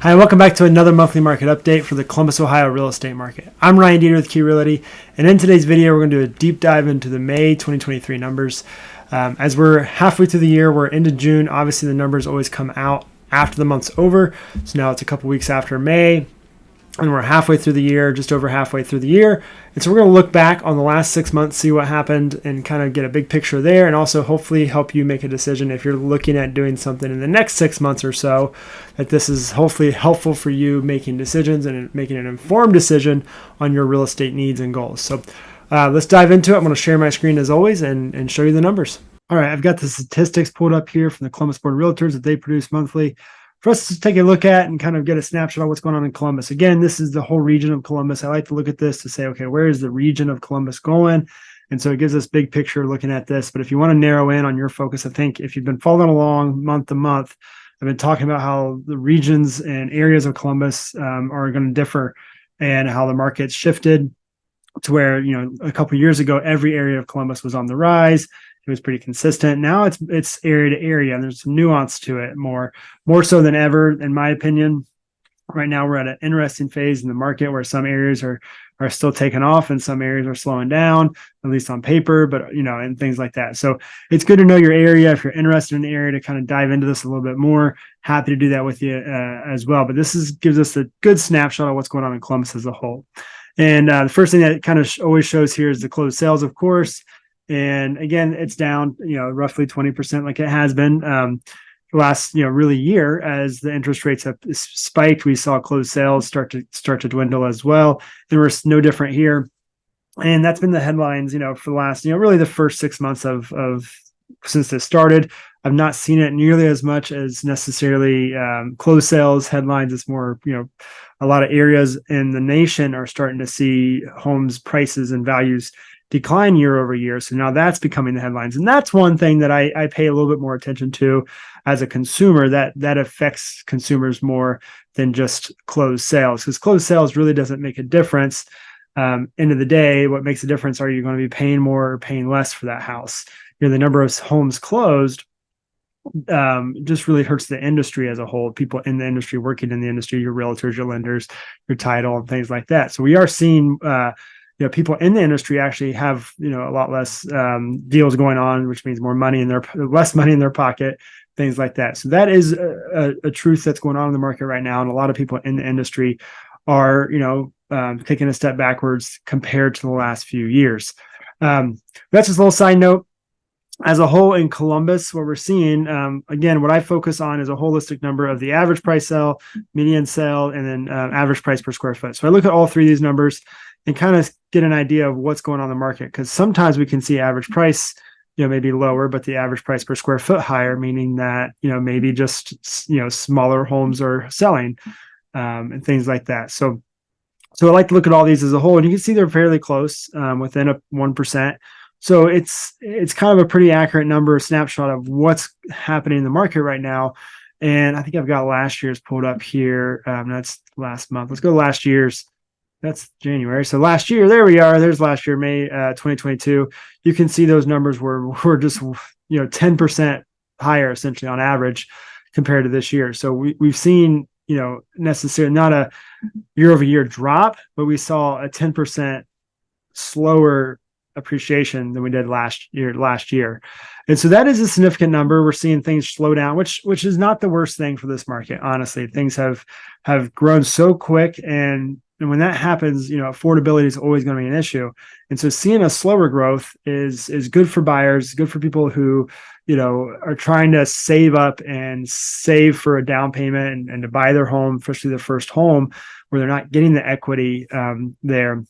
Hi, and welcome back to another monthly market update for the Columbus, Ohio real estate market. I'm Ryan Dieter with Key Realty, and in today's video, we're going to do a deep dive into the May 2023 numbers. As we're halfway through the year, we're into June. Obviously, the numbers always come out after the month's over, so now it's a couple weeks after May, and we're halfway through the year, just over halfway through the year. And so we're going to look back on the last 6 months, see what happened, and kind of get a big picture there, and also hopefully help you make a decision if you're looking at doing something in the next 6 months or so, that this is hopefully helpful for you making decisions and making an informed decision on your real estate needs and goals. So let's dive into it. I'm going to share my screen as always and show you the numbers. All right, I've got the statistics pulled up here from the Columbus Board of Realtors that they produce monthly for us to take a look at and kind of get a snapshot of what's going on in Columbus. Again, this is the whole region of Columbus. I like to look at this to say, okay, where is the region of Columbus going? And so it gives us big picture looking at this. But if you want to narrow in on your focus, I think if you've been following along month to month, I've been talking about how the regions and areas of Columbus are going to differ and how the market's shifted to where, a couple of years ago, every area of Columbus was on the rise. It was pretty consistent. Now it's area to area, and there's some nuance to it, more so than ever, in my opinion. Right now, we're at an interesting phase in the market where some areas are still taking off and some areas are slowing down, at least on paper, but and things like that. So it's good to know your area. If you're interested in the area, to kind of dive into this a little bit more, happy to do that with you as well. But this gives us a good snapshot of what's going on in Columbus as a whole. And the first thing that kind of always shows here is the closed sales, of course. And again, it's down, roughly 20% like it has been last, really year. As the interest rates have spiked, we saw closed sales start to dwindle as well. And we're no different here. And that's been the headlines, for the last, really the first 6 months of since this started. I've not seen it nearly as much as necessarily closed sales headlines. It's more, a lot of areas in the nation are starting to see homes prices and values decline year over year. So now that's becoming the headlines. And that's one thing that I pay a little bit more attention to as a consumer, that affects consumers more than just closed sales, because closed sales really doesn't make a difference. End of the day, what makes a difference, are you going to be paying more or paying less for that house? The number of homes closed just really hurts the industry as a whole. People in the industry, working in the industry, your realtors, your lenders, your title, and things like that. So we are seeing people in the industry actually have, a lot less deals going on, which means less money in their pocket, things like that. So that is a truth that's going on in the market right now. And a lot of people in the industry are, taking a step backwards compared to the last few years. That's just a little side note. As a whole in Columbus, what we're seeing, again, what I focus on is a holistic number of the average price sale, median sale, and then average price per square foot. So I look at all three of these numbers and kind of get an idea of what's going on in the market, because sometimes we can see average price, maybe lower, but the average price per square foot higher, meaning that, maybe just, smaller homes are selling and things like that. So I like to look at all these as a whole, and you can see they're fairly close, within a 1%. So it's kind of a pretty accurate number, a snapshot of what's happening in the market right now. And I think I've got last year's pulled up here. That's last month. Let's go to last year's. That's January. So last year, there we are. There's last year, May 2022. You can see those numbers were just 10% higher essentially on average compared to this year. So we've seen necessarily not a year over year drop, but we saw a 10% slower appreciation than we did last year. And so that is a significant number. We're seeing things slow down, which is not the worst thing for this market. Honestly, things have grown so quick, and when that happens, affordability is always going to be an issue. And so seeing a slower growth is good for buyers, good for people who, are trying to save up and save for a down payment and to buy their home, especially their first home, where they're not getting the equity there.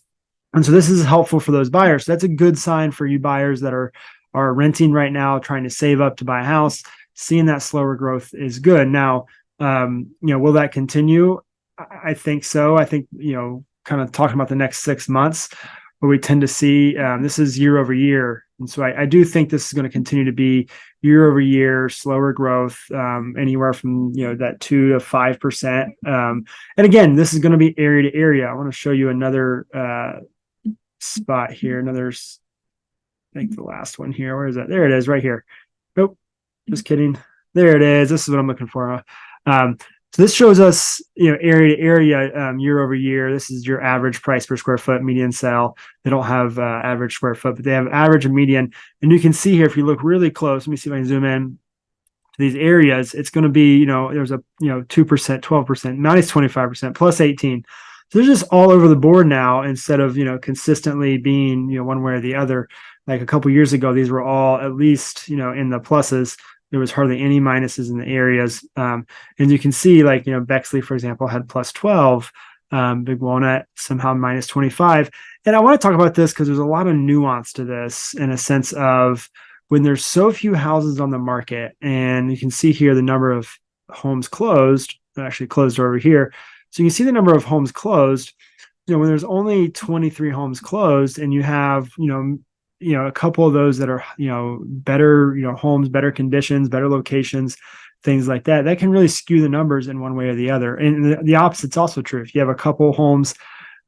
And so this is helpful for those buyers. So that's a good sign for you buyers that are renting right now, trying to save up to buy a house. Seeing that slower growth is good. Now, will that continue? I think so. I think, kind of talking about the next 6 months, where we tend to see, this is year over year. And so I do think this is going to continue to be year over year, slower growth, anywhere from, that 2 to 5%. And again, this is going to be area to area. I want to show you another spot here. I think the last one here. Where is that? There it is, right here. Nope, just kidding. There it is. This is what I'm looking for. So So this shows us, area to area, year over year. This is your average price per square foot, median sell. They don't have average square foot, but they have average and median. And you can see here, if you look really close, let me see if I can zoom in to these areas. It's going to be, there's a 2%, 12%, minus 25%, plus 18. So they're just all over the board now, instead of consistently being one way or the other. Like a couple years ago, these were all at least in the pluses. There was hardly any minuses in the areas. And you can see, like, Bexley, for example, had plus 12, Big Walnut somehow minus 25. And I want to talk about this because there's a lot of nuance to this, in a sense of when there's so few houses on the market, and you can see here the number of homes closed, actually closed over here. So you can see the number of homes closed, when there's only 23 homes closed, and you have, a couple of those that are, better, homes, better conditions, better locations, things like that, that can really skew the numbers in one way or the other. And the opposite's also true. If you have a couple homes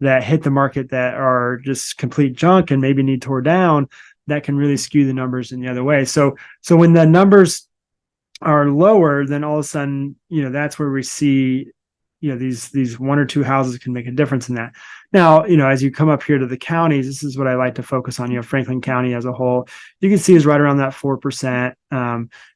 that hit the market that are just complete junk and maybe need tore down, that can really skew the numbers in the other way. So when the numbers are lower, then all of a sudden, that's where we see, these one or two houses can make a difference in that. Now, as you come up here to the counties, this is what I like to focus on. Franklin County as a whole, you can see is right around that 4%.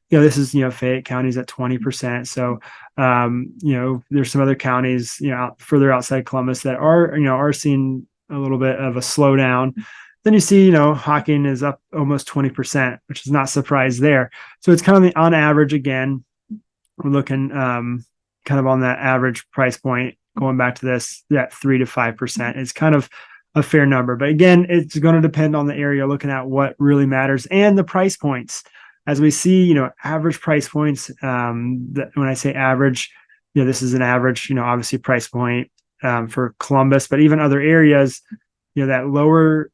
This is, Fayette County's at 20%. So, there's some other counties, further outside Columbus that are seeing a little bit of a slowdown. Then you see, Hocking is up almost 20%, which is not surprised there. So it's kind of on average, again, we're looking, kind of on that average price point, going back to that 3 to 5% is kind of a fair number. But again, it's going to depend on the area, looking at what really matters and the price points. As we see, average price points, when I say average, this is an average, obviously price point for Columbus, but even other areas, that lower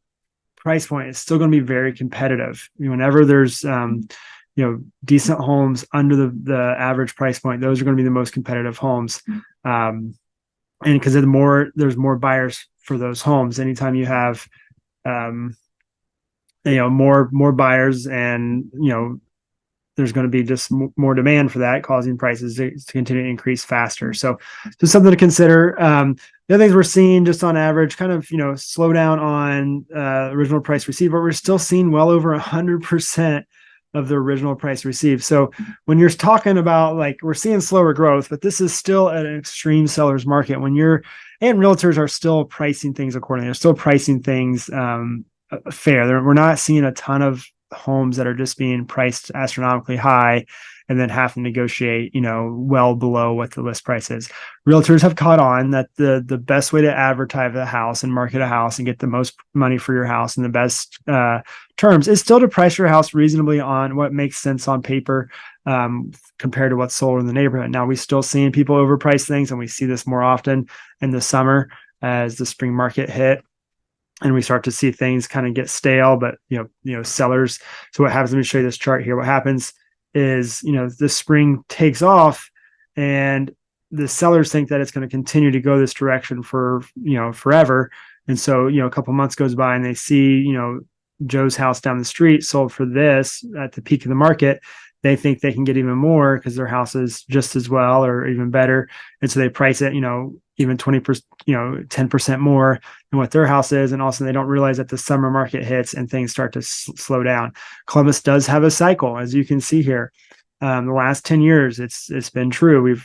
price point is still going to be very competitive. Whenever there's, decent homes under the average price point, those are going to be the most competitive homes. And because there's more buyers for those homes. Anytime you have, more buyers, and, there's going to be just more demand for that, causing prices to continue to increase faster. So just something to consider. The other things we're seeing just on average, kind of, slow down on original price received, but we're still seeing well over 100% of the original price received. So when you're talking about, like, we're seeing slower growth, but this is still an extreme seller's market. And realtors are still pricing things accordingly. They're still pricing things fair. We're not seeing a ton of homes that are just being priced astronomically high and then have to negotiate, well below what the list price is. Realtors have caught on that the best way to advertise a house and market a house and get the most money for your house and the best terms is still to price your house reasonably on what makes sense on paper, compared to what's sold in the neighborhood. Now, we're still seeing people overprice things, and we see this more often in the summer as the spring market hit, and we start to see things kind of get stale. But sellers. So what happens? Let me show you this chart here. What happens is, the spring takes off, and the sellers think that it's going to continue to go this direction for forever. And so a couple months goes by, and they see Joe's house down the street sold for this at the peak of the market. They think they can get even more because their house is just as well or even better, and so they price it even 20%, 10% more than what their house is. And also they don't realize that the summer market hits and things start to slow down. Columbus does have a cycle, as you can see here. The last 10 years, it's been true.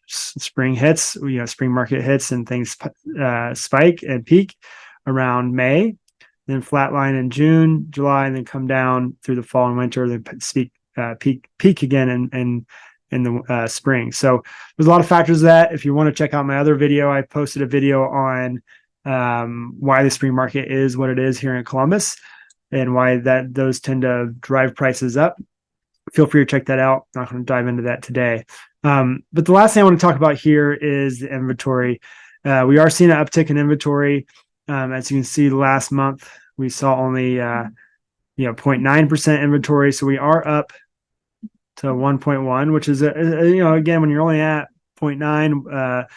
Spring hits, spring market hits, and things spike and peak around May, then flatline in June, July, and then come down through the fall and winter, then peak again in the spring. So there's a lot of factors to that. If you want to check out my other video, I posted a video on why the spring market is what it is here in Columbus and why those tend to drive prices up. Feel free to check that out. I'm not going to dive into that today. But the last thing I want to talk about here is the inventory. We are seeing an uptick in inventory. As you can see, last month we saw only 0.9% inventory. So we are up to 1.1, which is again, when you're only at 0.9,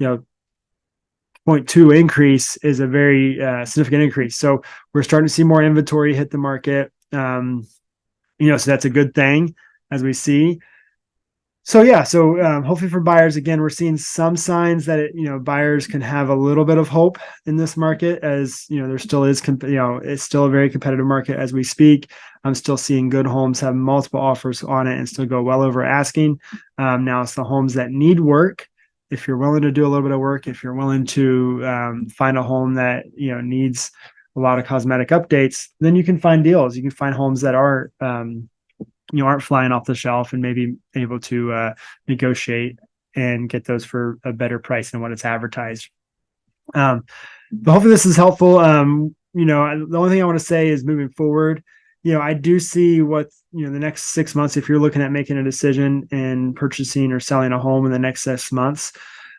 0.2 increase is a very significant increase. So we're starting to see more inventory hit the market. So that's a good thing, as we see. So hopefully for buyers, again, we're seeing some signs that buyers can have a little bit of hope in this market, as there still is, it's still a very competitive market as we speak. I'm still seeing good homes have multiple offers on it and still go well over asking. Now it's the homes that need work. If you're willing to do a little bit of work, if you're willing to find a home that needs a lot of cosmetic updates, then you can find deals. You can find homes that are aren't flying off the shelf, and maybe able to negotiate and get those for a better price than what it's advertised. But hopefully this is helpful. The only thing I want to say is, moving forward, I do see what, the next 6 months, if you're looking at making a decision and purchasing or selling a home in the next 6 months,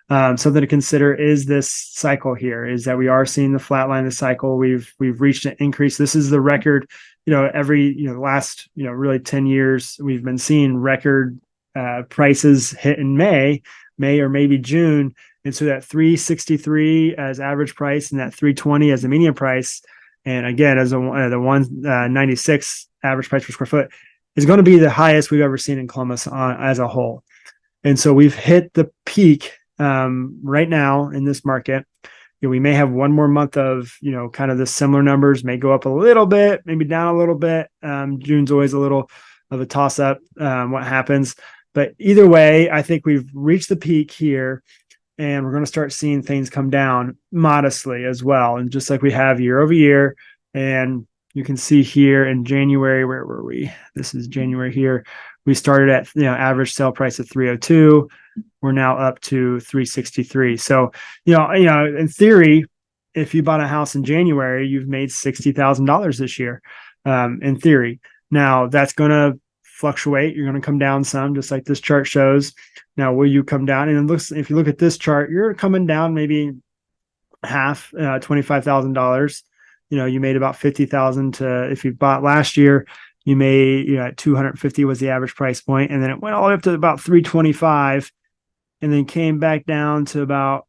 something to consider is this cycle here, is that we are seeing the flat line of the cycle. We've reached an increase. This is the record, every, the last, really 10 years, we've been seeing record prices hit in May or maybe June. And so that 363 as average price and that 320 as the median price, and again, as the 196 average price per square foot, is going to be the highest we've ever seen in Columbus as a whole. And so we've hit the peak right now in this market. We may have one more month of, kind of the similar numbers, may go up a little bit, maybe down a little bit. June's always a little of a toss up, what happens. But either way, I think we've reached the peak here, and we're going to start seeing things come down modestly as well. And just like we have year over year, and you can see here in January, where were we? This is January here. We started at, average sale price of 302. We're now up to 363. So, in theory, if you bought a house in January, you've made $60,000 this year, in theory. Now that's going to fluctuate. You're going to come down some, just like this chart shows. Now, will you come down? And it looks, if you look at this chart, you're coming down maybe half, $25,000. You made about 50,000 to, if you bought last year, you made, at 250 was the average price point, and then it went all the way up to about 325, and then came back down to about,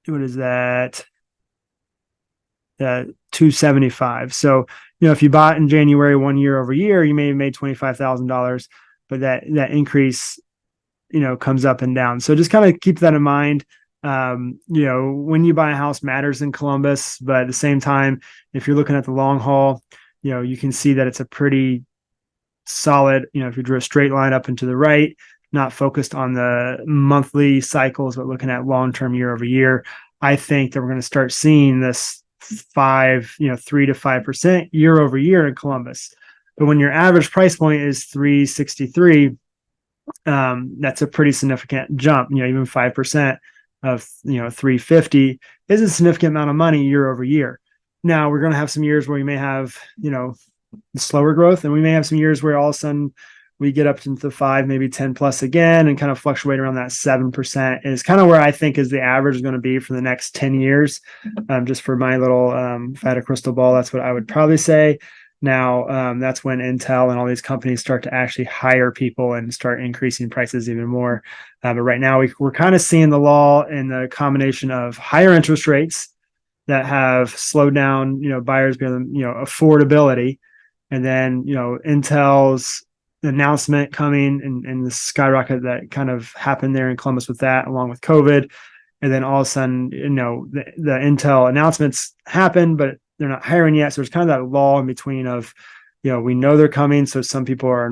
what is that? 275. So, if you bought in January 1 year over year, you may have made $25,000, but that increase, comes up and down. So just kind of keep that in mind. When you buy a house matters in Columbus, but at the same time, if you're looking at the long haul, you can see that it's a pretty solid, if you drew a straight line up and to the right, not focused on the monthly cycles, but looking at long-term year over year, I think that we're going to start seeing this 3 to 5% year over year in Columbus. But when your average price point is 363, that's a pretty significant jump. Even 5% of 350 is a significant amount of money year over year. Now we're going to have some years where we may have slower growth, and we may have some years where all of a sudden we get up into the 5, maybe 10 plus again, and kind of fluctuate around that 7%. And it's kind of where I think is the average is going to be for the next 10 years. Just for my little, if I had a crystal ball, that's what I would probably say. Now, that's when Intel and all these companies start to actually hire people and start increasing prices even more. But right now, we're kind of seeing the law in the combination of higher interest rates that have slowed down, buyers, affordability, and then, Intel's announcement coming and the skyrocket that kind of happened there in Columbus with that, along with COVID. And then all of a sudden, the Intel announcements happen, but they're not hiring yet. So there's kind of that lull in between of, we know they're coming. So some people are,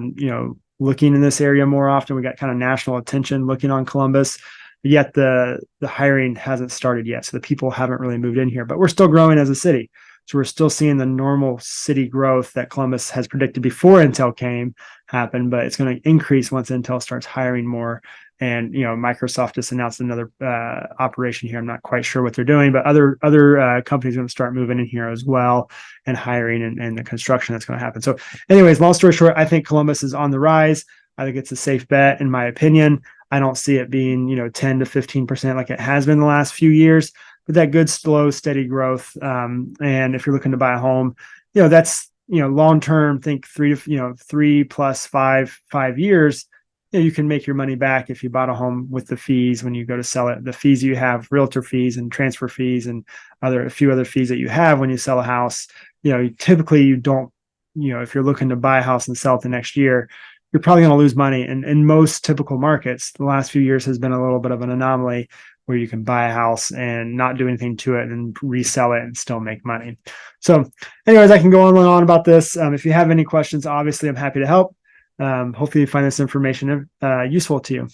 looking in this area more often. We got kind of national attention looking on Columbus, but yet the hiring hasn't started yet. So the people haven't really moved in here, but we're still growing as a city. So we're still seeing the normal city growth that Columbus has predicted before Intel came happen, but it's going to increase once Intel starts hiring more. And, Microsoft just announced another operation here. I'm not quite sure what they're doing, but other companies are going to start moving in here as well, and hiring and the construction that's going to happen. So anyways, long story short, I think Columbus is on the rise. I think it's a safe bet, in my opinion. I don't see it being, 10 to 15% like it has been the last few years, but that good, slow, steady growth. And if you're looking to buy a home, that's, long-term, think 3 plus 5 years, you can make your money back if you bought a home with the fees when you go to sell it. The fees you have, realtor fees and transfer fees and a few other fees that you have when you sell a house, typically you don't, if you're looking to buy a house and sell it the next year, you're probably going to lose money. And in most typical markets, the last few years has been a little bit of an anomaly where you can buy a house and not do anything to it and resell it and still make money. So anyways, I can go on and on about this. If you have any questions, obviously I'm happy to help. Hopefully you find this information useful to you.